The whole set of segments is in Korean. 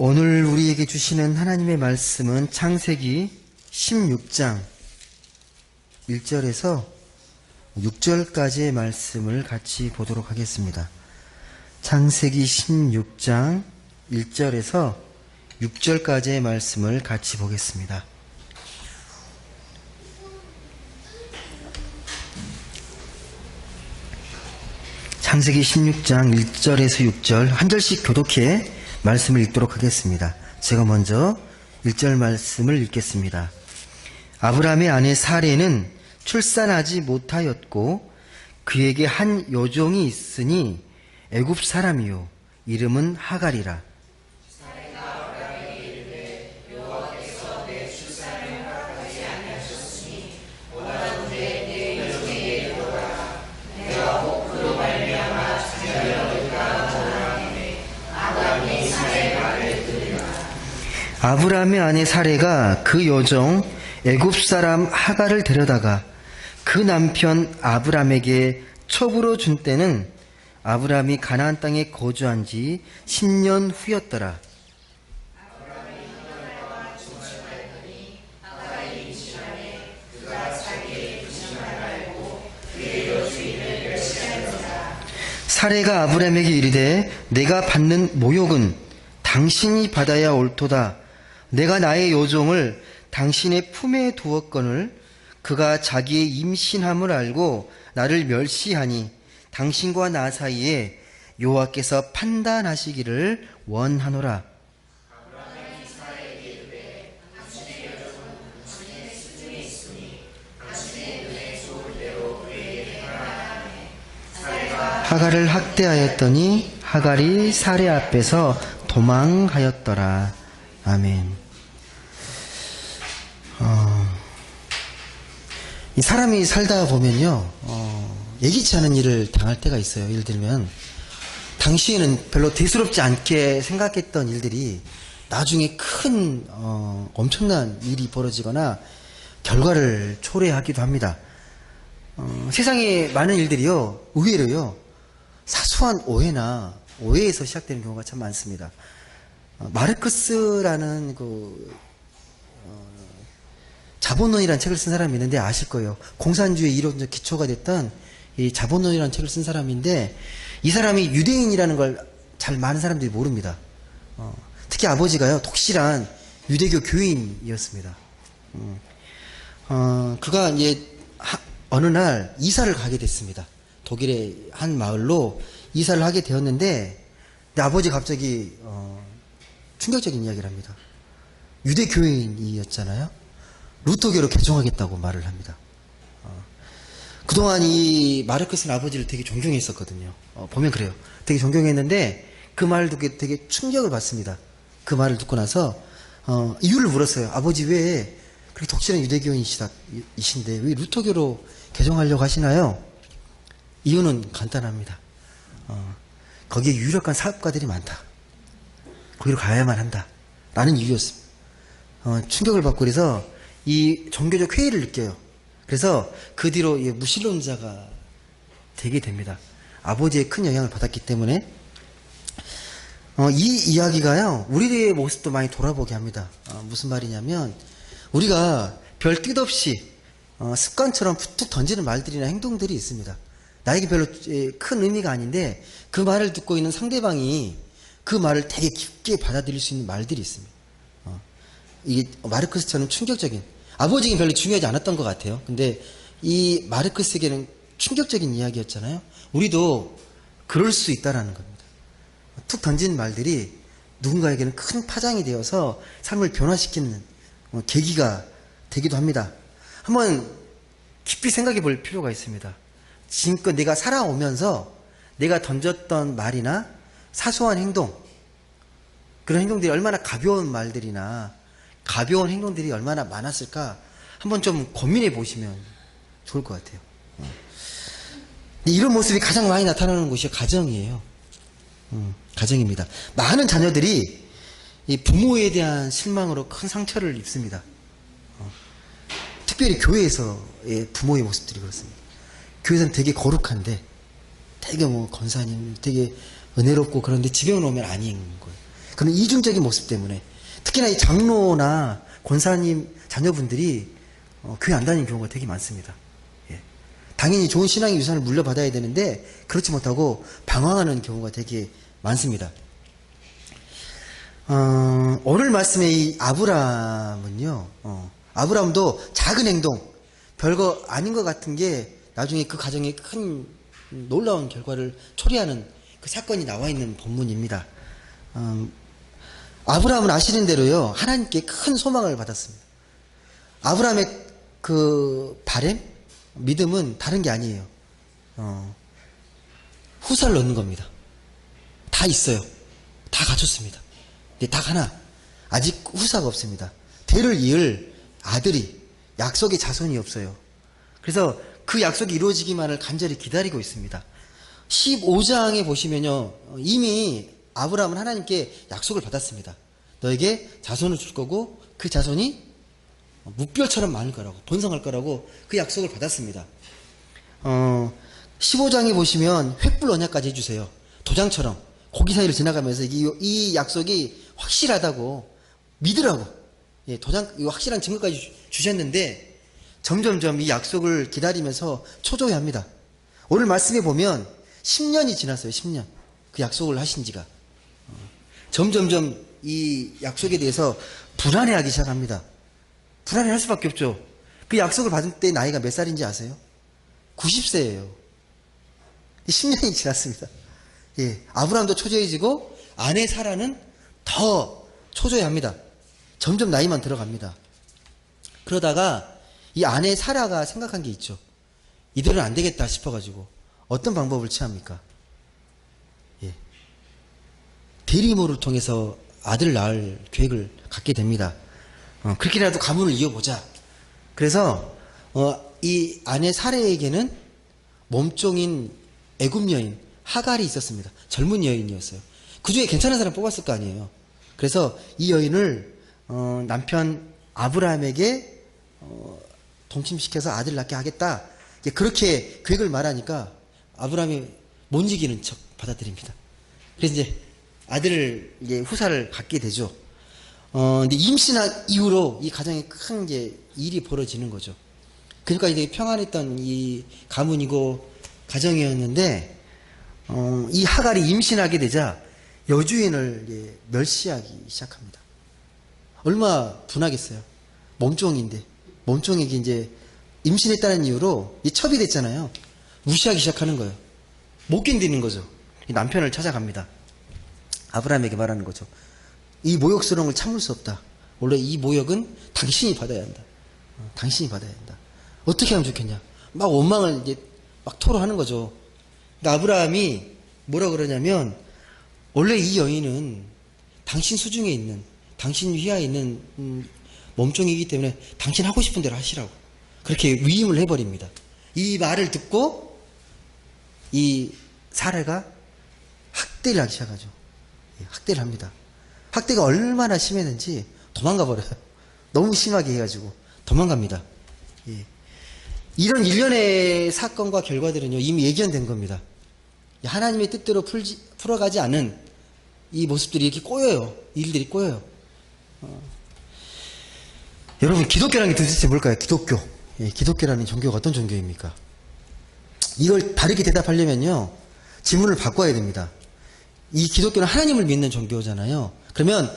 오늘 우리에게 주시는 하나님의 말씀은 창세기 16장 1절에서 6절까지의 말씀을 같이 보도록 하겠습니다. 창세기 16장 1절에서 6절까지의 말씀을 같이 보겠습니다. 창세기 16장 1절에서 6절 한 절씩 교독해 말씀을 읽도록 하겠습니다. 제가 먼저 1절 말씀을 읽겠습니다. 아브라함의 아내 사레는 출산하지 못하였고 그에게 한 여종이 있으니 애굽 사람이요 이름은 하갈이라. 아브라함의 아내 사레가 그 여종 애굽 사람 하갈을 데려다가 그 남편 아브라함에게 첩으로 준 때는 아브라함이 가나안 땅에 거주한 지 10년 후였더라. 사레가 아브라함에게 이르되 내가 받는 모욕은 당신이 받아야 옳도다. 내가 나의 여종을 당신의 품에 두었거늘 그가 자기의 임신함을 알고 나를 멸시하니 당신과 나 사이에 여호와께서 판단하시기를 원하노라. 하갈을 학대하였더니 하갈이 사레 앞에서 도망하였더라. 아멘. 이 사람이 살다 보면요, 예기치 않은 일을 당할 때가 있어요. 예를 들면, 당시에는 별로 대수롭지 않게 생각했던 일들이 나중에 큰, 엄청난 일이 벌어지거나 결과를 초래하기도 합니다. 세상에 많은 일들이요, 의외로요, 사소한 오해나 오해에서 시작되는 경우가 참 많습니다. 마르크스라는 자본론이라는 책을 쓴 사람이 있는데 아실 거예요. 공산주의 이론적 기초가 됐던 이 자본론이라는 책을 쓴 사람인데 이 사람이 유대인이라는 걸 잘 많은 사람들이 모릅니다. 특히 아버지가요 독실한 유대교 교인이었습니다. 그가 이제 어느 날 이사를 가게 됐습니다. 독일의 한 마을로 이사를 하게 되었는데 아버지 갑자기 충격적인 이야기를 합니다. 유대 교인이었잖아요. 루터교로 개종하겠다고 말을 합니다. 그동안 이 마르크스는 아버지를 되게 존경했었거든요. 보면 그래요. 되게 존경했는데 그 말을 듣고 되게 충격을 받습니다. 그 말을 듣고 나서 이유를 물었어요. 아버지 왜 그렇게 독실한 유대교인이신데 왜 루터교로 개종하려고 하시나요? 이유는 간단합니다. 거기에 유력한 사업가들이 많다. 거기로 가야만 한다. 라는 이유였습니다. 충격을 받고 그래서 이 종교적 회의를 느껴요. 그래서 그 뒤로 무신론자가 되게 됩니다. 아버지의 큰 영향을 받았기 때문에 이 이야기가요 우리의 모습도 많이 돌아보게 합니다. 무슨 말이냐면 우리가 별 뜻 없이 습관처럼 툭 던지는 말들이나 행동들이 있습니다. 나에게 별로 큰 의미가 아닌데 그 말을 듣고 있는 상대방이 그 말을 되게 깊게 받아들일 수 있는 말들이 있습니다. 이게 마르크스처럼 충격적인, 아버지에게는 별로 중요하지 않았던 것 같아요. 근데 이 마르크스에게는 충격적인 이야기였잖아요. 우리도 그럴 수 있다라는 겁니다. 툭 던진 말들이 누군가에게는 큰 파장이 되어서 삶을 변화시키는 계기가 되기도 합니다. 한번 깊이 생각해 볼 필요가 있습니다. 지금껏 내가 살아오면서 내가 던졌던 말이나 사소한 행동, 그런 행동들이 얼마나 가벼운 말들이나 가벼운 행동들이 얼마나 많았을까 한번 좀 고민해 보시면 좋을 것 같아요. 이런 모습이 가장 많이 나타나는 곳이 가정이에요. 가정입니다. 많은 자녀들이 이 부모에 대한 실망으로 큰 상처를 입습니다. 특별히 교회에서의 부모의 모습들이 그렇습니다. 교회에서는 되게 거룩한데 되게 권사님 되게 은혜롭고 그런데 집에 오면 아닌 거예요. 그런 이중적인 모습 때문에 특히나 이 장로나 권사님 자녀분들이 교회 안 다니는 경우가 되게 많습니다. 예. 당연히 좋은 신앙의 유산을 물려받아야 되는데 그렇지 못하고 방황하는 경우가 되게 많습니다. 오늘 말씀의 이 아브라함은요, 아브라함도 작은 행동, 별거 아닌 것 같은 게 나중에 그 가정에 큰 놀라운 결과를 초래하는 그 사건이 나와 있는 본문입니다. 아브라함은 아시는 대로요, 하나님께 큰 소망을 받았습니다. 아브라함의 그 바램, 믿음은 다른 게 아니에요. 후사를 넣는 겁니다. 다 있어요. 다 갖췄습니다. 근데 딱 하나, 아직 후사가 없습니다. 대를 이을 아들이, 약속의 자손이 없어요. 그래서 그 약속이 이루어지기만을 간절히 기다리고 있습니다. 15장에 보시면요, 이미 아브라함은 하나님께 약속을 받았습니다. 너에게 자손을 줄 거고 그 자손이 무별처럼 많을 거라고, 번성할 거라고 그 약속을 받았습니다. 15장에 보시면 횃불 언약까지 해주세요. 도장처럼 고기 사이를 지나가면서 이 약속이 확실하다고 믿으라고, 예, 도장, 확실한 증거까지 주셨는데 점점점 이 약속을 기다리면서 초조해합니다. 오늘 말씀에 보면 10년이 지났어요. 10년. 그 약속을 하신 지가. 점점점 이 약속에 대해서 불안해하기 시작합니다. 불안해할 수밖에 없죠. 그 약속을 받을 때 나이가 몇 살인지 아세요? 90세예요. 10년이 지났습니다. 예, 아브라함도 초조해지고 아내 사라는 더 초조해합니다. 점점 나이만 들어갑니다. 그러다가 이 아내 사라가 생각한 게 있죠. 이대로는 안 되겠다 싶어가지고 어떤 방법을 취합니까? 예, 대리모를 통해서 아들을 낳을 계획을 갖게 됩니다. 그렇게라도 가문을 이어보자. 그래서 이 아내 사라에게는 몸종인 애굽 여인 하갈이 있었습니다. 젊은 여인이었어요. 그 중에 괜찮은 사람 뽑았을 거 아니에요. 그래서 이 여인을 남편 아브라함에게 동침시켜서 아들 낳게 하겠다. 그렇게 계획을 말하니까 아브라함이 못 이기는 척 받아들입니다. 그래서 이제 아들을 이제 후사를 갖게 되죠. 근데 임신한 이후로 이 가정에 큰 이제 일이 벌어지는 거죠. 그러니까 이제 평안했던 이 가문이고 가정이었는데, 이 하갈이 임신하게 되자 여주인을 이제 멸시하기 시작합니다. 얼마나 분하겠어요. 몸종인데, 몸종에게 이제 임신했다는 이유로 이 첩이 됐잖아요. 무시하기 시작하는 거예요. 못 견디는 거죠. 남편을 찾아갑니다. 아브라함에게 말하는 거죠. 이 모욕스러운 걸 참을 수 없다. 원래 이 모욕은 당신이 받아야 한다. 당신이 받아야 한다. 어떻게 하면 좋겠냐. 막 원망을 이제 막 토로하는 거죠. 근데 아브라함이 뭐라 그러냐면, 원래 이 여인은 당신 수중에 있는, 당신 휘하에 있는 몸종이기 때문에 당신 하고 싶은 대로 하시라고. 그렇게 위임을 해버립니다. 이 말을 듣고 이 사라가 학대를 하기 시작하죠. 학대를 합니다. 학대가 얼마나 심했는지 도망가 버려요. 너무 심하게 해가지고 도망갑니다. 예. 이런 일련의 사건과 결과들은요, 이미 예견된 겁니다. 하나님의 뜻대로 풀어가지 않은 이 모습들이 이렇게 꼬여요. 일들이 꼬여요. 여러분, 기독교라는 게 도대체 뭘까요? 기독교. 예, 기독교라는 종교가 어떤 종교입니까? 이걸 다르게 대답하려면요, 질문을 바꿔야 됩니다. 이 기독교는 하나님을 믿는 종교잖아요. 그러면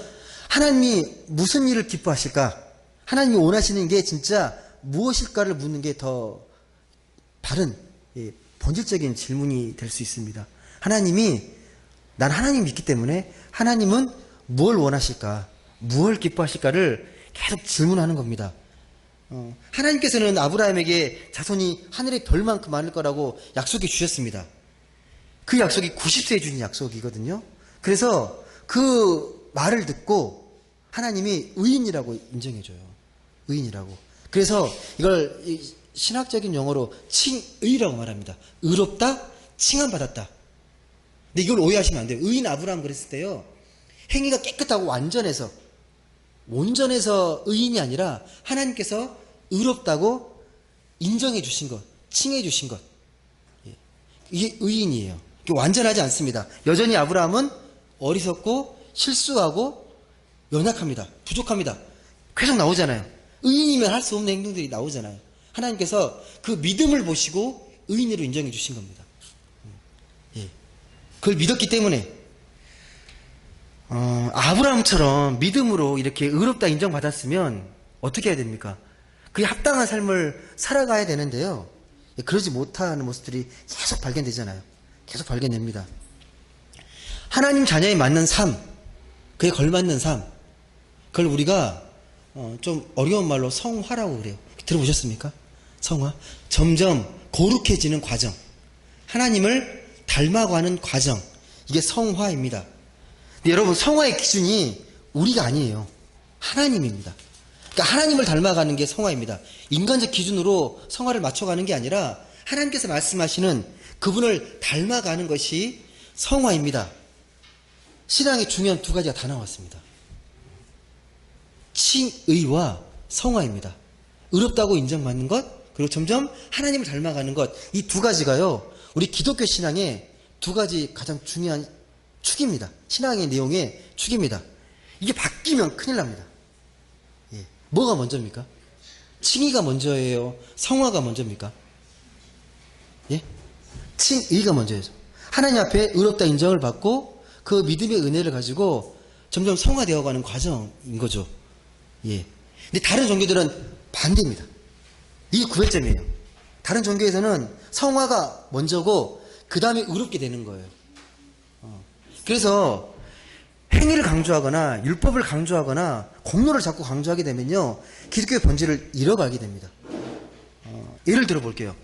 하나님이 무슨 일을 기뻐하실까? 하나님이 원하시는 게 진짜 무엇일까를 묻는 게 더 바른, 본질적인 질문이 될 수 있습니다. 난 하나님 믿기 때문에 하나님은 무엇을 원하실까? 무엇을 기뻐하실까를 계속 질문하는 겁니다. 하나님께서는 아브라함에게 자손이 하늘의 별만큼 많을 거라고 약속해 주셨습니다. 그 약속이 90세에 주신 약속이거든요. 그래서 그 말을 듣고 하나님이 의인이라고 인정해줘요. 의인이라고. 그래서 이걸 신학적인 용어로 칭의라고 말합니다. 의롭다, 칭함받았다. 근데 이걸 오해하시면 안 돼요. 의인 아브라함 그랬을 때요, 행위가 깨끗하고 온전해서 의인이 아니라 하나님께서 의롭다고 인정해 주신 것, 칭해 주신 것. 이게 의인이에요. 완전하지 않습니다. 여전히 아브라함은 어리석고 실수하고 연약합니다. 부족합니다. 계속 나오잖아요. 의인이면 할 수 없는 행동들이 나오잖아요. 하나님께서 그 믿음을 보시고 의인으로 인정해 주신 겁니다. 예. 그걸 믿었기 때문에 아브라함처럼 믿음으로 이렇게 의롭다 인정받았으면 어떻게 해야 됩니까? 그에 합당한 삶을 살아가야 되는데요. 그러지 못하는 모습들이 계속 발견되잖아요. 계속 발견됩니다. 하나님 자녀에 맞는 삶, 그에 걸맞는 삶, 그걸 우리가 좀 어려운 말로 성화라고 그래요. 들어보셨습니까? 성화. 점점 거룩해지는 과정, 하나님을 닮아가는 과정, 이게 성화입니다. 근데 여러분, 성화의 기준이 우리가 아니에요. 하나님입니다. 그러니까 하나님을 닮아가는 게 성화입니다. 인간적 기준으로 성화를 맞춰가는 게 아니라 하나님께서 말씀하시는 그분을 닮아가는 것이 성화입니다. 신앙의 중요한 두 가지가 다 나왔습니다. 칭의와 성화입니다. 의롭다고 인정받는 것, 그리고 점점 하나님을 닮아가는 것, 이 두 가지가요, 우리 기독교 신앙의 두 가지 가장 중요한 축입니다. 신앙의 내용의 축입니다. 이게 바뀌면 큰일 납니다. 예. 뭐가 먼저입니까? 칭의가 먼저예요? 성화가 먼저입니까? 예? 칭의가 먼저예요. 하나님 앞에 의롭다 인정을 받고 그 믿음의 은혜를 가지고 점점 성화되어가는 과정인 거죠. 예. 근데 다른 종교들은 반대입니다. 이게 구별점이에요. 다른 종교에서는 성화가 먼저고 그 다음에 의롭게 되는 거예요. 그래서 행위를 강조하거나 율법을 강조하거나 공로를 자꾸 강조하게 되면요, 기독교의 본질을 잃어가게 됩니다. 예를 들어 볼게요.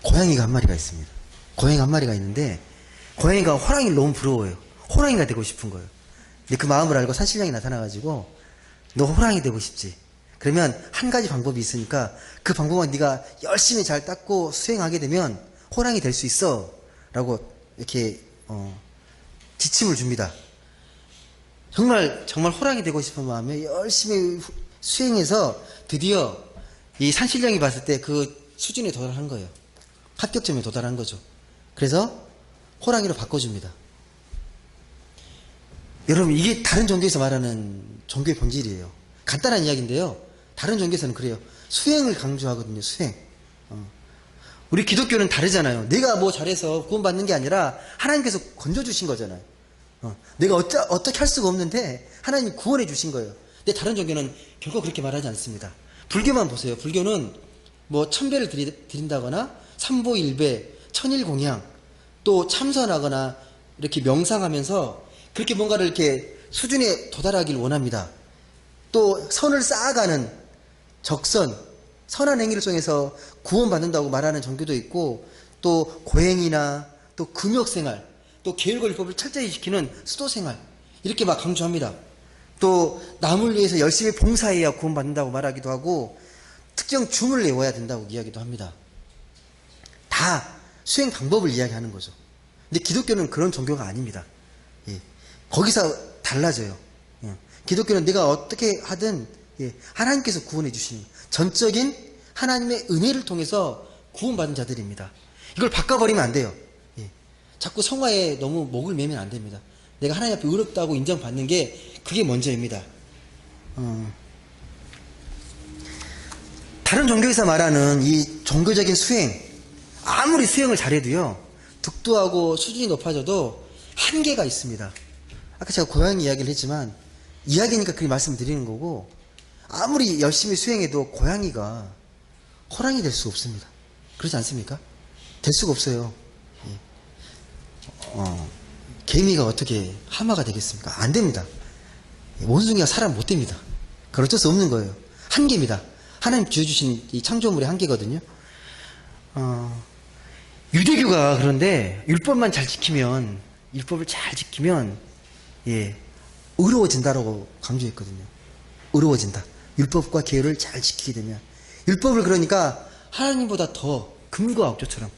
고양이가 한 마리가 있습니다. 고양이가 한 마리가 있는데 고양이가 호랑이를 너무 부러워해요. 호랑이가 되고 싶은 거예요. 근데 그 마음을 알고 산신령이 나타나가지고 너 호랑이 되고 싶지? 그러면 한 가지 방법이 있으니까 그 방법만 네가 열심히 잘 닦고 수행하게 되면 호랑이 될 수 있어 라고 이렇게 지침을 줍니다. 정말 호랑이 되고 싶은 마음에 열심히 수행해서 드디어 이 산신령이 봤을 때 그 수준에 도달한 거예요. 합격점에 도달한 거죠. 그래서 호랑이로 바꿔줍니다. 여러분, 이게 다른 종교에서 말하는 종교의 본질이에요. 간단한 이야기인데요, 다른 종교에서는 그래요. 수행을 강조하거든요. 수행. 우리 기독교는 다르잖아요. 내가 뭐 잘해서 구원받는 게 아니라 하나님께서 건져주신 거잖아요. 내가 어떻게 할 수가 없는데 하나님이 구원해 주신 거예요. 근데 다른 종교는 결코 그렇게 말하지 않습니다. 불교만 보세요. 불교는 뭐 천배를 드린다거나 삼보일배, 천일공양, 또 참선하거나 이렇게 명상하면서 그렇게 뭔가를 이렇게 수준에 도달하길 원합니다. 또 선을 쌓아가는 적선, 선한 행위를 통해서 구원받는다고 말하는 종교도 있고, 또 고행이나 또 금욕생활, 또 계율과 율법을 철저히 지키는 수도생활, 이렇게 막 강조합니다. 또 남을 위해서 열심히 봉사해야 구원받는다고 말하기도 하고, 특정 줌을 내워야 된다고 이야기도 합니다. 다 수행 방법을 이야기하는 거죠. 근데 기독교는 그런 종교가 아닙니다. 예. 거기서 달라져요. 예. 기독교는 내가 어떻게 하든 하나님께서 구원해 주시는 전적인 하나님의 은혜를 통해서 구원받은 자들입니다. 이걸 바꿔버리면 안 돼요. 예. 자꾸 성화에 너무 목을 매면 안 됩니다. 내가 하나님 앞에 의롭다고 인정받는 게 그게 먼저입니다. 다른 종교에서 말하는 이 종교적인 수행, 아무리 수행을 잘해도요, 득도하고 수준이 높아져도 한계가 있습니다. 아까 제가 고양이 이야기를 했지만 이야기니까 그렇게 말씀드리는 거고, 아무리 열심히 수행해도 고양이가 호랑이 될 수 없습니다. 그렇지 않습니까? 될 수가 없어요. 개미가 어떻게 하마가 되겠습니까? 안 됩니다. 원숭이가 사람 못 됩니다. 그건 어쩔 수 없는 거예요. 한계입니다. 하나님 주어주신 이 창조물의 한계거든요. 유대교가 그런데 율법을 잘 지키면 의로워진다라고 강조했거든요. 의로워진다. 율법과 계율을 잘 지키게 되면. 율법을 그러니까 하나님보다 더 금과 억조처럼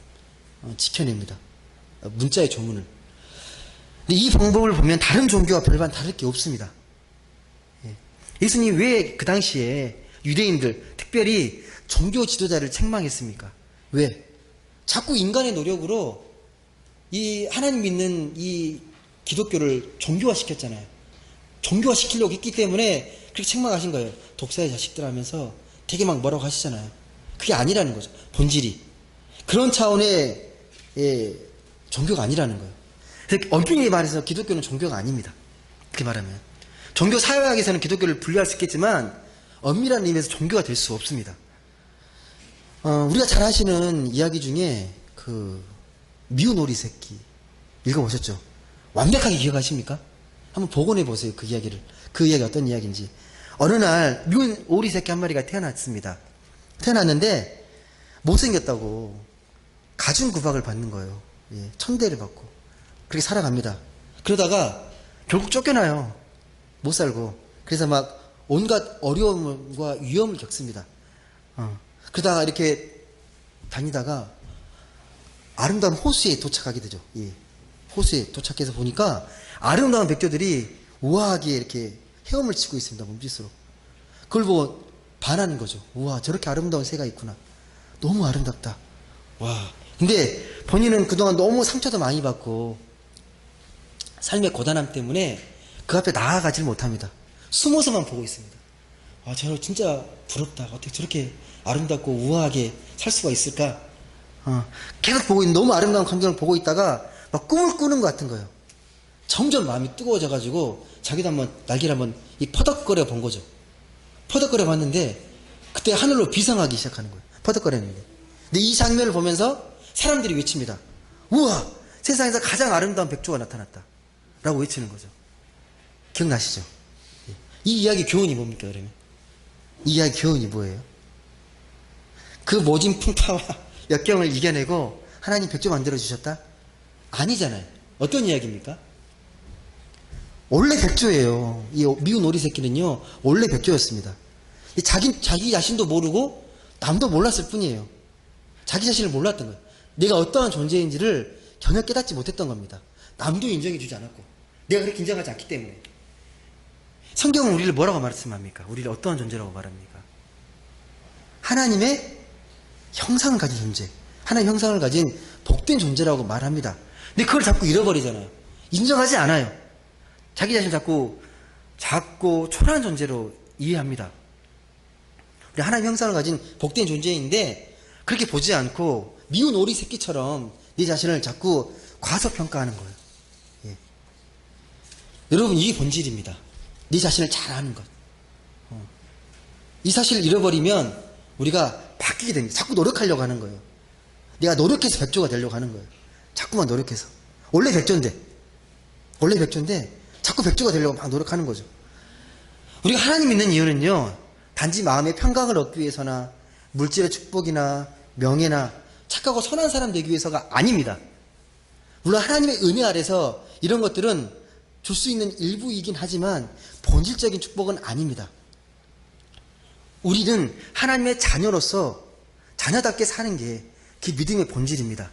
지켜냅니다. 문자의 조문을. 근데 이 방법을 보면 다른 종교와 별반 다를 게 없습니다. 예수님 왜 그 당시에 유대인들, 특별히 종교 지도자를 책망했습니까? 왜? 자꾸 인간의 노력으로 이 하나님 믿는 이 기독교를 종교화 시켰잖아요. 종교화 시키려고 했기 때문에 그렇게 책망하신 거예요. 독사의 자식들 하면서 되게 막 뭐라고 하시잖아요. 그게 아니라는 거죠. 본질이. 그런 차원의 종교가 아니라는 거예요. 엄격히 말해서 기독교는 종교가 아닙니다. 그렇게 말하면. 종교 사회학에서는 기독교를 분류할 수 있겠지만 엄밀한 의미에서 종교가 될 수 없습니다. 우리가 잘 아시는 이야기 중에 그 미운 오리 새끼 읽어보셨죠? 완벽하게 기억하십니까? 한번 복원해 보세요. 그 이야기를. 그 이야기 어떤 이야기인지. 어느 날 미운 오리 새끼 한 마리가 태어났습니다. 태어났는데 못생겼다고 가중구박을 받는 거예요. 예, 천대를 받고 그렇게 살아갑니다. 그러다가 결국 쫓겨나요. 못 살고. 그래서 막 온갖 어려움과 위험을 겪습니다. 그러다가 이렇게 다니다가 아름다운 호수에 도착하게 되죠. 예. 호수에 도착해서 보니까 아름다운 백조들이 우아하게 이렇게 헤엄을 치고 있습니다. 몸짓으로. 그걸 보고 반하는 거죠. 우와, 저렇게 아름다운 새가 있구나. 너무 아름답다. 와. 근데 본인은 그동안 너무 상처도 많이 받고 삶의 고단함 때문에 그 앞에 나아가질 못합니다. 숨어서만 보고 있습니다. 아, 저 진짜 부럽다. 어떻게 저렇게 아름답고 우아하게 살 수가 있을까? 계속 보고 있는 너무 아름다운 광경을 보고 있다가 막 꿈을 꾸는 것 같은 거예요. 점점 마음이 뜨거워져가지고 자기도 한번 날개를 한번 이 퍼덕거려 본 거죠. 퍼덕거려 봤는데 그때 하늘로 비상하기 시작하는 거예요. 퍼덕거렸는데. 근데 이 장면을 보면서 사람들이 외칩니다. 우와! 세상에서 가장 아름다운 백조가 나타났다. 라고 외치는 거죠. 기억나시죠? 이 이야기 교훈이 뭡니까, 그러면? 이 이야기 교훈이 뭐예요? 그 모진 풍파와 역경을 이겨내고 하나님 백조 만들어주셨다? 아니잖아요. 어떤 이야기입니까? 원래 백조예요. 이 미운 오리 새끼는요, 원래 백조였습니다. 자기 자신도 모르고 남도 몰랐을 뿐이에요. 자기 자신을 몰랐던 거예요. 내가 어떠한 존재인지를 전혀 깨닫지 못했던 겁니다. 남도 인정해주지 않았고, 내가 그렇게 인정하지 않기 때문에. 성경은 우리를 뭐라고 말씀합니까? 우리를 어떠한 존재라고 말합니까? 하나님의 형상을 가진 존재, 하나님의 형상을 가진 복된 존재라고 말합니다. 근데 그걸 자꾸 잃어버리잖아요. 인정하지 않아요. 자기 자신을 자꾸 작고 초라한 존재로 이해합니다. 우리 하나님의 형상을 가진 복된 존재인데 그렇게 보지 않고 미운 오리 새끼처럼 네 자신을 자꾸 과소평가하는 거예요. 예. 여러분, 이게 본질입니다. 네 자신을 잘 아는 것. 이 사실을 잃어버리면 우리가 바뀌게 됩니다. 자꾸 노력하려고 하는 거예요. 내가 노력해서 백조가 되려고 하는 거예요. 자꾸만 노력해서. 원래 백조인데 자꾸 백조가 되려고 막 노력하는 거죠. 우리가 하나님 믿는 이유는요, 단지 마음의 평강을 얻기 위해서나 물질의 축복이나 명예나 착하고 선한 사람 되기 위해서가 아닙니다. 물론 하나님의 은혜 아래서 이런 것들은 줄 수 있는 일부이긴 하지만 본질적인 축복은 아닙니다. 우리는 하나님의 자녀로서 자녀답게 사는 게 그 믿음의 본질입니다.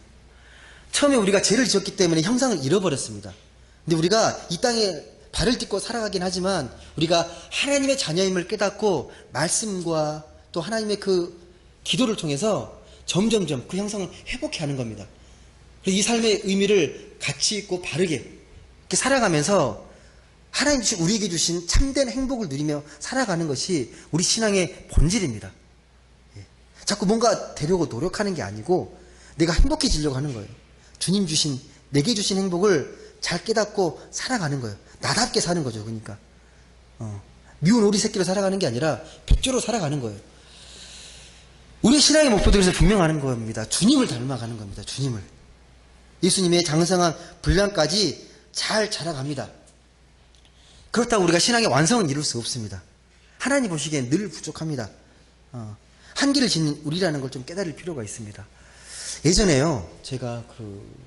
처음에 우리가 죄를 지었기 때문에 형상을 잃어버렸습니다. 근데 우리가 이 땅에 발을 딛고 살아가긴 하지만 우리가 하나님의 자녀임을 깨닫고 말씀과 또 하나님의 그 기도를 통해서 점점점 그 형상을 회복해 하는 겁니다. 그래서 이 삶의 의미를 가치 있고 바르게 이렇게 살아가면서 하나님 우리에게 주신 참된 행복을 누리며 살아가는 것이 우리 신앙의 본질입니다. 예. 자꾸 뭔가 되려고 노력하는 게 아니고 내가 행복해지려고 하는 거예요. 주님 주신, 내게 주신 행복을 잘 깨닫고 살아가는 거예요. 나답게 사는 거죠. 그러니까 미운 오리 새끼로 살아가는 게 아니라 백조로 살아가는 거예요. 우리의 신앙의 목표도 그래서 분명하는 겁니다. 주님을 닮아가는 겁니다. 주님을. 예수님의 장성한 분량까지 잘 자라갑니다. 그렇다고 우리가 신앙의 완성은 이룰 수 없습니다. 하나님 보시기엔 늘 부족합니다. 한계를 짓는 우리라는 걸 좀 깨달을 필요가 있습니다. 예전에요, 제가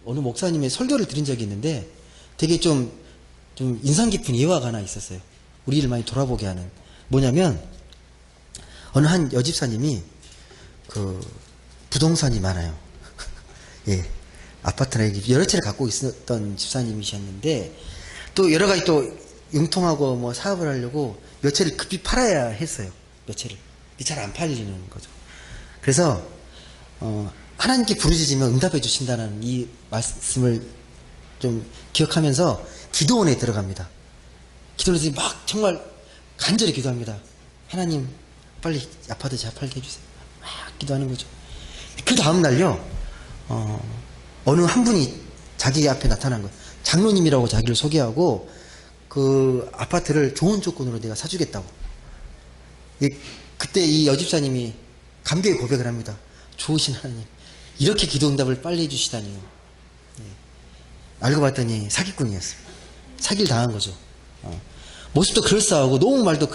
어느 목사님의 설교를 들은 적이 있는데 되게 좀 인상 깊은 예화가 하나 있었어요. 우리를 많이 돌아보게 하는. 뭐냐면, 어느 한 여집사님이 부동산이 많아요. 예. 아파트나 여러 채를 갖고 있었던 집사님이셨는데, 또 여러 가지 또 융통하고 뭐 사업을 하려고 몇 채를 급히 팔아야 했어요. 몇 채를. 잘 안 팔리는 거죠. 그래서, 하나님께 부르짖으면 응답해 주신다는 이 말씀을 좀 기억하면서 기도원에 들어갑니다. 기도원에서 막 정말 간절히 기도합니다. 하나님 빨리 아파트 재팔게 해주세요. 막 기도하는 거죠. 그 다음날요 어느 한 분이 자기 앞에 나타난 거예요. 장로님이라고 자기를 소개하고 그 아파트를 좋은 조건으로 내가 사주겠다고. 그때 이 여집사님이 감격의 고백을 합니다. 좋으신 하나님, 이렇게 기도 응답을 빨리 해주시다니요. 예. 알고 봤더니 사기꾼이었습니다. 사기를 당한 거죠. 모습도 그럴싸하고 너무 말도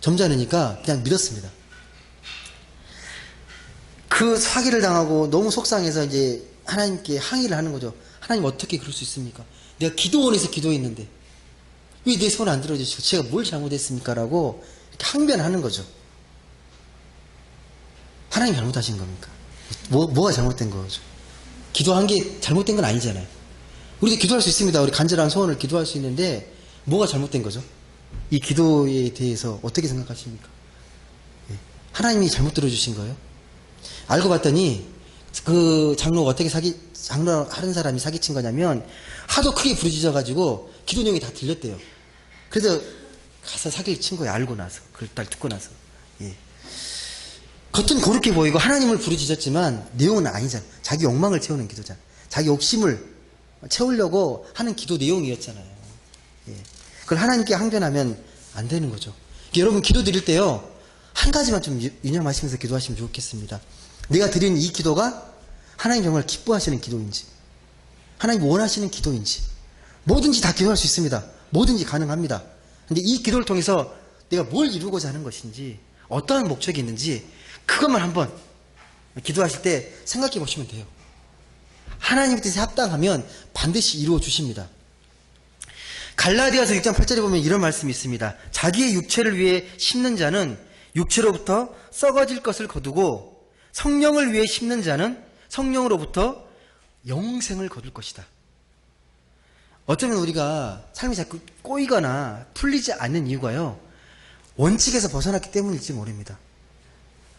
점잖으니까 그냥 믿었습니다. 그 사기를 당하고 너무 속상해서 이제 하나님께 항의를 하는 거죠. 하나님 어떻게 그럴 수 있습니까? 내가 기도원에서 기도했는데 왜 내 손 안 들어주시고 제가 뭘 잘못했습니까? 라고 이렇게 항변하는 거죠. 하나님 잘못하신 겁니까? 뭐가 잘못된 거죠? 기도한 게 잘못된 건 아니잖아요. 우리도 기도할 수 있습니다. 우리 간절한 소원을 기도할 수 있는데 뭐가 잘못된 거죠? 이 기도에 대해서 어떻게 생각하십니까? 예. 하나님이 잘못 들어주신 거예요? 알고 봤더니 그 장로가 어떻게 장로 하는 사람이 사기친 거냐면 하도 크게 부르짖어가지고 기도 내용이 다 들렸대요. 그래서 가서 사기를 친 거예요. 알고 나서. 그 말 듣고 나서. 예. 겉은 그렇게 보이고 하나님을 부르짖었지만 내용은 아니잖아요. 자기 욕망을 채우는 기도잖아요. 자기 욕심을 채우려고 하는 기도 내용이었잖아요. 예. 그걸 하나님께 항변하면 안 되는 거죠. 여러분 기도 드릴 때요. 한 가지만 좀 유념하시면서 기도하시면 좋겠습니다. 내가 드리는 이 기도가 하나님 정말 기뻐하시는 기도인지, 하나님 원하시는 기도인지, 뭐든지 다 기도할 수 있습니다. 뭐든지 가능합니다. 근데 이 기도를 통해서 내가 뭘 이루고자 하는 것인지, 어떠한 목적이 있는지 그것만 한번 기도하실 때 생각해 보시면 돼요. 하나님 뜻에 합당하면 반드시 이루어 주십니다. 갈라디아서 6장 8절에 보면 이런 말씀이 있습니다. 자기의 육체를 위해 심는 자는 육체로부터 썩어질 것을 거두고 성령을 위해 심는 자는 성령으로부터 영생을 거둘 것이다. 어쩌면 우리가 삶이 자꾸 꼬이거나 풀리지 않는 이유가요, 원칙에서 벗어났기 때문일지 모릅니다.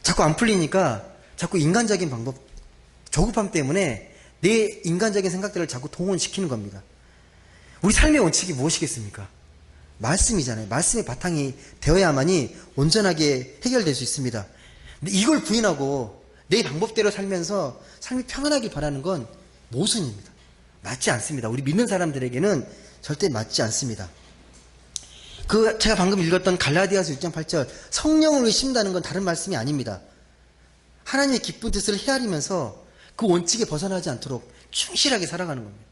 자꾸 안 풀리니까 자꾸 인간적인 방법, 조급함 때문에 내 인간적인 생각들을 자꾸 동원시키는 겁니다. 우리 삶의 원칙이 무엇이겠습니까? 말씀이잖아요. 말씀의 바탕이 되어야만이 온전하게 해결될 수 있습니다. 근데 이걸 부인하고 내 방법대로 살면서 삶이 평안하길 바라는 건 모순입니다. 맞지 않습니다. 우리 믿는 사람들에게는 절대 맞지 않습니다. 제가 방금 읽었던 갈라디아서 6장 8절, 성령을 위해 심다는 건 다른 말씀이 아닙니다. 하나님의 기쁜 뜻을 헤아리면서 그 원칙에 벗어나지 않도록 충실하게 살아가는 겁니다.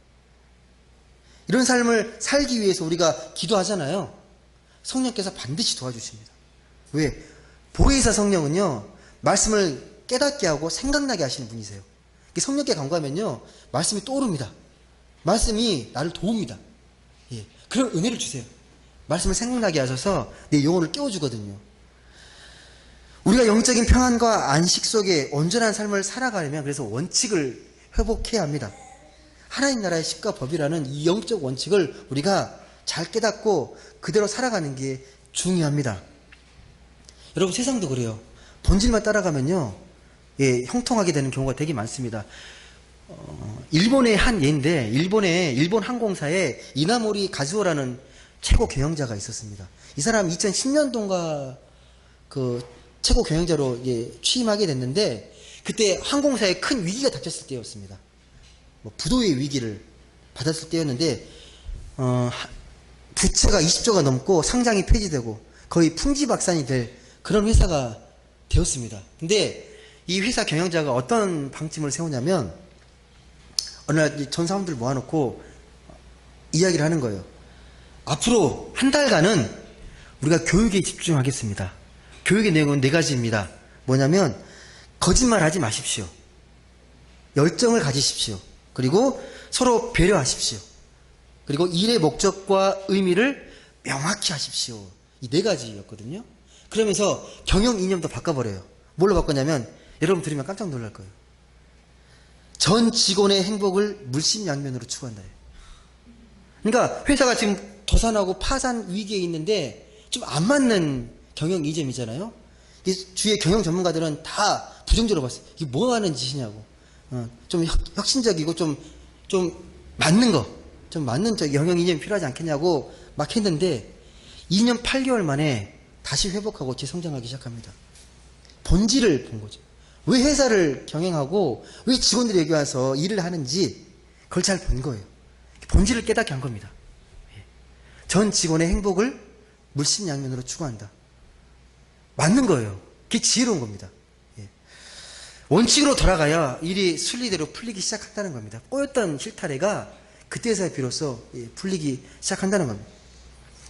이런 삶을 살기 위해서 우리가 기도하잖아요. 성령께서 반드시 도와주십니다. 왜? 보혜사 성령은요, 말씀을 깨닫게 하고 생각나게 하시는 분이세요. 성령께 간구하면요, 말씀이 떠오릅니다. 말씀이 나를 도웁니다. 예, 그런 은혜를 주세요. 말씀을 생각나게 하셔서 내 영혼을 깨워주거든요. 우리가 영적인 평안과 안식 속에 온전한 삶을 살아가려면 그래서 원칙을 회복해야 합니다. 하나님 나라의 십과 법이라는 이 영적 원칙을 우리가 잘 깨닫고 그대로 살아가는 게 중요합니다. 여러분 세상도 그래요. 본질만 따라가면요, 예, 형통하게 되는 경우가 되게 많습니다. 일본의 한 예인데, 일본 항공사에 이나모리 가즈오라는 최고 경영자가 있었습니다. 이 사람 2010년도인가 그 최고 경영자로 취임하게 됐는데, 그때 항공사에 큰 위기가 닥쳤을 때였습니다. 부도의 위기를 받았을 때였는데, 부채가 20조가 넘고 상장이 폐지되고 거의 풍지박산이 될 그런 회사가 되었습니다. 근데 이 회사 경영자가 어떤 방침을 세우냐면, 어느 날 전 사원들 모아놓고 이야기를 하는 거예요. 앞으로 한 달간은 우리가 교육에 집중하겠습니다. 교육의 내용은 4가지입니다. 뭐냐면, 거짓말 하지 마십시오. 열정을 가지십시오. 그리고 서로 배려하십시오. 그리고 일의 목적과 의미를 명확히 하십시오. 이 4가지였거든요. 그러면서 경영 이념도 바꿔버려요. 뭘로 바꿨냐면, 여러분 들으면 깜짝 놀랄 거예요. 전 직원의 행복을 물심양면으로 추구한다. 그러니까 회사가 지금 도산하고 파산 위기에 있는데 좀 안 맞는 경영 이념이잖아요. 주위의 경영 전문가들은 다 부정적으로 봤어요. 이게 뭐 하는 짓이냐고. 좀 혁신적이고 좀 좀 맞는 거, 좀 맞는 영역 이념이 필요하지 않겠냐고 막 했는데 2년 8개월 만에 다시 회복하고 재성장하기 시작합니다. 본질을 본 거죠. 왜 회사를 경영하고 왜 직원들이 여기 와서 일을 하는지 그걸 잘 본 거예요. 본질을 깨닫게 한 겁니다. 전 직원의 행복을 물심양면으로 추구한다. 맞는 거예요. 그게 지혜로운 겁니다. 원칙으로 돌아가야 일이 순리대로 풀리기 시작한다는 겁니다. 꼬였던 실타래가 그때서야 비로소 풀리기 시작한다는 겁니다.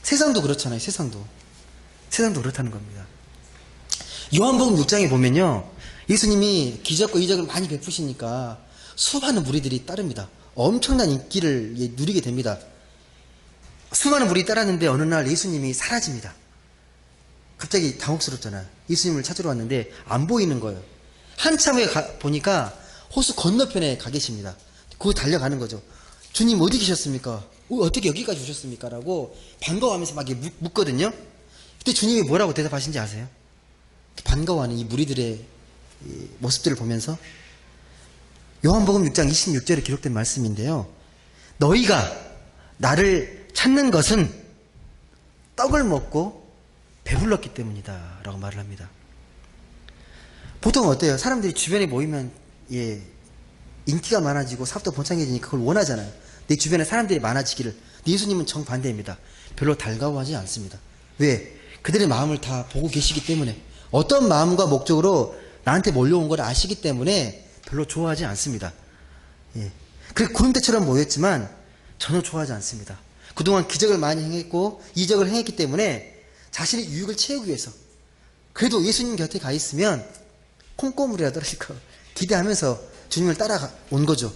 세상도 그렇잖아요. 세상도 그렇다는 겁니다. 요한복음 6장에 보면요, 예수님이 기적과 이적을 많이 베푸시니까 수많은 무리들이 따릅니다. 엄청난 인기를 누리게 됩니다. 수많은 무리들이 따랐는데 어느 날 예수님이 사라집니다. 갑자기 당혹스럽잖아요. 예수님을 찾으러 왔는데 안 보이는 거예요. 한참 후에 보니까 호수 건너편에 가 계십니다. 거기 달려가는 거죠. 주님 어디 계셨습니까? 어떻게 여기까지 오셨습니까? 라고 반가워하면서 막 묻거든요. 그때 주님이 뭐라고 대답하신지 아세요? 반가워하는 이 무리들의 모습들을 보면서 요한복음 6장 26절에 기록된 말씀인데요. 너희가 나를 찾는 것은 떡을 먹고 배불렀기 때문이다 라고 말을 합니다. 보통 어때요? 사람들이 주변에 모이면 인기가 많아지고 사업도 번창해지니까 그걸 원하잖아요. 내 주변에 사람들이 많아지기를. 예수님은 정반대입니다. 별로 달가워하지 않습니다. 왜? 그들의 마음을 다 보고 계시기 때문에, 어떤 마음과 목적으로 나한테 몰려온 걸 아시기 때문에 별로 좋아하지 않습니다. 그리고 구름대처럼 모였지만 전혀 좋아하지 않습니다. 그동안 기적을 많이 행했고 이적을 행했기 때문에 자신의 유익을 채우기 위해서, 그래도 예수님 곁에 가 있으면 콩고물이라도 할까 기대하면서 주님을 따라온 거죠.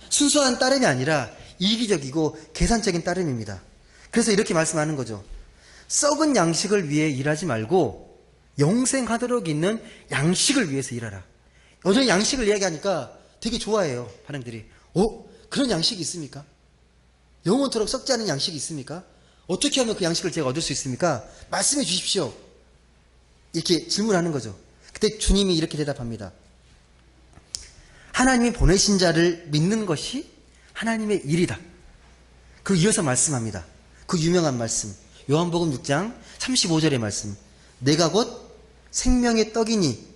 순수한 따름이 아니라 이기적이고 계산적인 따름입니다. 그래서 이렇게 말씀하는 거죠. 썩은 양식을 위해 일하지 말고 영생하도록 있는 양식을 위해서 일하라. 여전히 양식을 이야기하니까 되게 좋아해요. 반응들이. 그런 양식이 있습니까? 영원토록 썩지 않은 양식이 있습니까? 어떻게 하면 그 양식을 제가 얻을 수 있습니까? 말씀해 주십시오. 이렇게 질문하는 거죠. 그때 주님이 이렇게 대답합니다. 하나님이 보내신 자를 믿는 것이 하나님의 일이다. 그리고 이어서 말씀합니다. 그 유명한 말씀, 요한복음 6장 35절의 말씀. 내가 곧 생명의 떡이니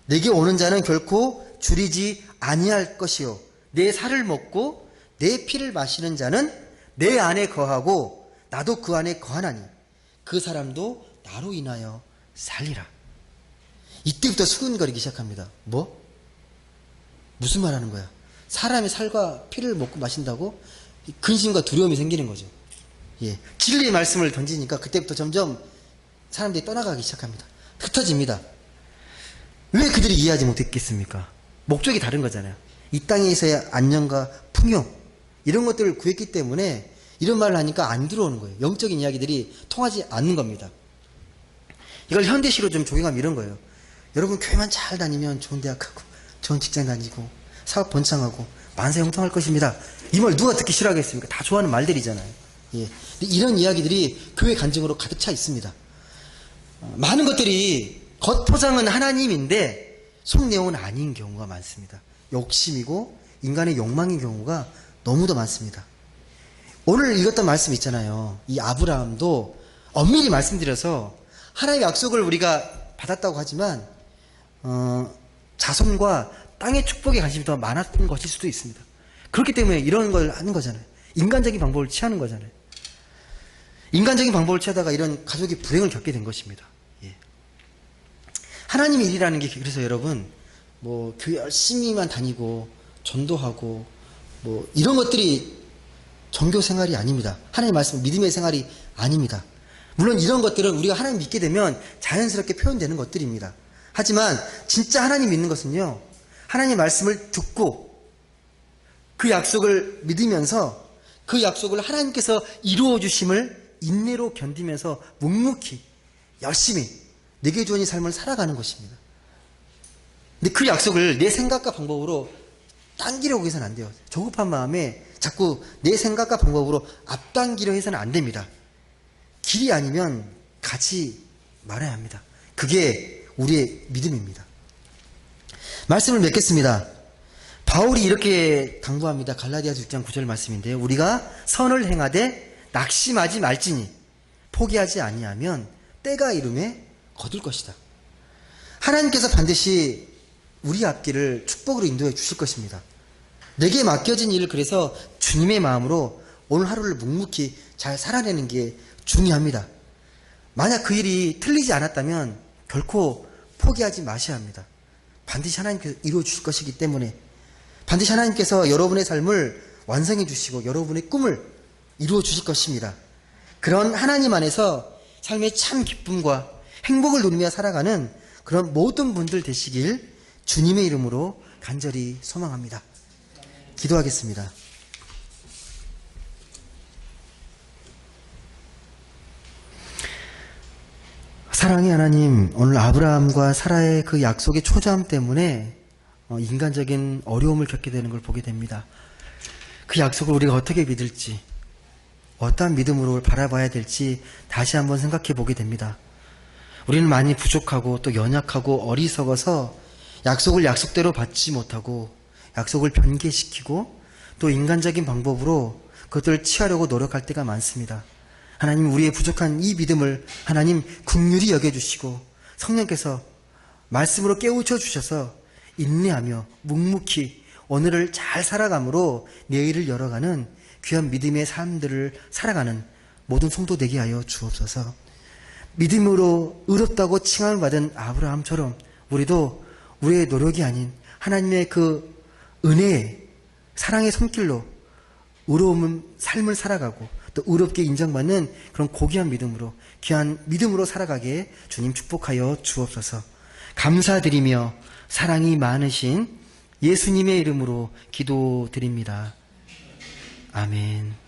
내게 오는 자는 결코 줄이지 아니할 것이요 내 살을 먹고 내 피를 마시는 자는 내 안에 거하고 나도 그 안에 거하나니 그 사람도 나로 인하여 살리라. 이때부터 수근거리기 시작합니다. 무슨 말 하는 거야? 사람의 살과 피를 먹고 마신다고? 근심과 두려움이 생기는 거죠. 진리의 말씀을 던지니까 그때부터 점점 사람들이 떠나가기 시작합니다. 흩어집니다. 왜 그들이 이해하지 못했겠습니까? 목적이 다른 거잖아요. 이 땅에서의 안녕과 풍요, 이런 것들을 구했기 때문에 이런 말을 하니까 안 들어오는 거예요. 영적인 이야기들이 통하지 않는 겁니다. 이걸 현대시로 좀 적용하면 이런 거예요. 여러분 교회만 잘 다니면 좋은 대학 가고 좋은 직장 다니고 사업 번창하고 만사 형통할 것입니다. 이 말 누가 듣기 싫어하겠습니까? 다 좋아하는 말들이잖아요. 근데 이런 이야기들이 교회 간증으로 가득 차 있습니다. 많은 것들이 겉포장은 하나님인데 속 내용은 아닌 경우가 많습니다. 욕심이고 인간의 욕망인 경우가 너무도 많습니다. 오늘 읽었던 말씀 있잖아요. 이 아브라함도 엄밀히 말씀드려서 하나님의 약속을 우리가 받았다고 하지만 자손과 땅의 축복에 관심이 더 많았던 것일 수도 있습니다. 그렇기 때문에 이런 걸 하는 거잖아요. 인간적인 방법을 취하는 거잖아요. 인간적인 방법을 취하다가 이런 가족의 불행을 겪게 된 것입니다. 하나님의 일이라는 게 그래서 여러분 교회 열심히만 다니고 전도하고 이런 것들이 종교 생활이 아닙니다. 하나님의 말씀 믿음의 생활이 아닙니다. 물론 이런 것들은 우리가 하나님 믿게 되면 자연스럽게 표현되는 것들입니다. 하지만 진짜 하나님 믿는 것은요, 하나님의 말씀을 듣고 그 약속을 믿으면서 그 약속을 하나님께서 이루어 주심을 인내로 견디면서 묵묵히 열심히 내게 주어진 삶을 살아가는 것입니다. 근데 그 약속을 내 생각과 방법으로 당기려고 해서는 안 돼요. 조급한 마음에 자꾸 내 생각과 방법으로 앞당기려 해서는 안 됩니다. 길이 아니면 가지 말아야 합니다. 그게 우리의 믿음입니다. 말씀을 맺겠습니다. 바울이 이렇게 당부합니다. 갈라디아서 6장 9절 말씀인데요. 우리가 선을 행하되 낙심하지 말지니 포기하지 아니하면 때가 이름에 거둘 것이다. 하나님께서 반드시 우리 앞길을 축복으로 인도해 주실 것입니다. 내게 맡겨진 일을 그래서 주님의 마음으로 오늘 하루를 묵묵히 잘 살아내는 게 중요합니다. 만약 그 일이 틀리지 않았다면 결코 포기하지 마셔야 합니다. 반드시 하나님께서 이루어 주실 것이기 때문에, 반드시 하나님께서 여러분의 삶을 완성해 주시고 여러분의 꿈을 이루어 주실 것입니다. 그런 하나님 안에서 삶의 참 기쁨과 행복을 누리며 살아가는 그런 모든 분들 되시길 주님의 이름으로 간절히 소망합니다. 기도하겠습니다. 사랑의 하나님, 오늘 아브라함과 사라의 그 약속의 초조함 때문에 인간적인 어려움을 겪게 되는 걸 보게 됩니다. 그 약속을 우리가 어떻게 믿을지, 어떠한 믿음으로 바라봐야 될지 다시 한번 생각해 보게 됩니다. 우리는 많이 부족하고 또 연약하고 어리석어서 약속을 약속대로 받지 못하고 약속을 변개시키고 또 인간적인 방법으로 그것들을 취하려고 노력할 때가 많습니다. 하나님, 우리의 부족한 이 믿음을 하나님 긍휼히 여겨주시고 성령께서 말씀으로 깨우쳐 주셔서 인내하며 묵묵히 오늘을 잘 살아감으로 내일을 열어가는 귀한 믿음의 삶들을 살아가는 모든 성도 되게 하여 주옵소서. 믿음으로 의롭다고 칭함을 받은 아브라함처럼 우리도 우리의 노력이 아닌 하나님의 그 은혜의 사랑의 손길로 의로운 삶을 살아가고 또 의롭게 인정받는 그런 고귀한 믿음으로, 귀한 믿음으로 살아가게 주님 축복하여 주옵소서. 감사드리며 사랑이 많으신 예수님의 이름으로 기도드립니다. 아멘.